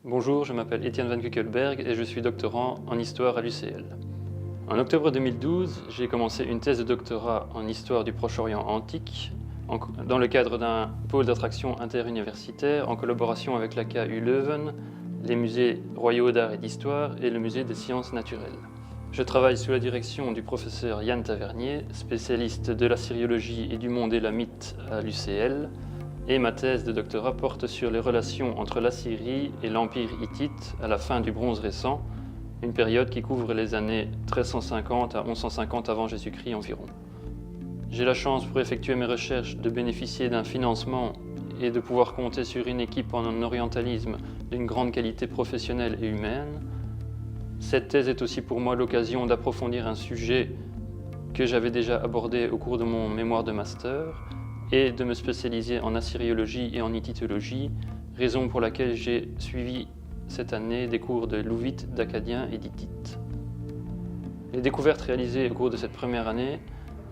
Bonjour, je m'appelle Etienne Van Kuckelberg et je suis doctorant en histoire à l'UCL. En octobre 2012, j'ai commencé une thèse de doctorat en histoire du Proche-Orient antique dans le cadre d'un pôle d'attraction interuniversitaire en collaboration avec la KU Leuven, les musées royaux d'art et d'histoire et le musée des sciences naturelles. Je travaille sous la direction du professeur Yann Tavernier, spécialiste de l'assyriologie et du monde élamite à l'UCL, et ma thèse de doctorat porte sur les relations entre l'Assyrie et l'Empire hittite à la fin du Bronze récent, une période qui couvre les années 1350 à 1150 avant Jésus-Christ environ. J'ai la chance pour effectuer mes recherches de bénéficier d'un financement et de pouvoir compter sur une équipe en orientalisme d'une grande qualité professionnelle et humaine. Cette thèse est aussi pour moi l'occasion d'approfondir un sujet que j'avais déjà abordé au cours de mon mémoire de master et de me spécialiser en assyriologie et en hittitologie, raison pour laquelle j'ai suivi cette année des cours de louvite, d'acadien et d'hittite. Les découvertes réalisées au cours de cette première année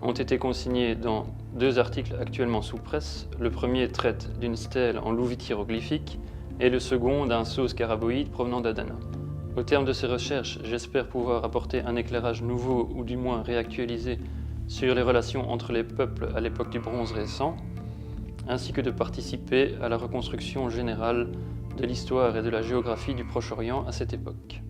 ont été consignées dans deux articles actuellement sous presse. Le premier traite d'une stèle en louvite hiéroglyphique et le second d'un sceau scaraboïde provenant d'Adana. Au terme de ces recherches, j'espère pouvoir apporter un éclairage nouveau ou du moins réactualisé sur les relations entre les peuples à l'époque du Bronze récent, ainsi que de participer à la reconstruction générale de l'histoire et de la géographie du Proche-Orient à cette époque.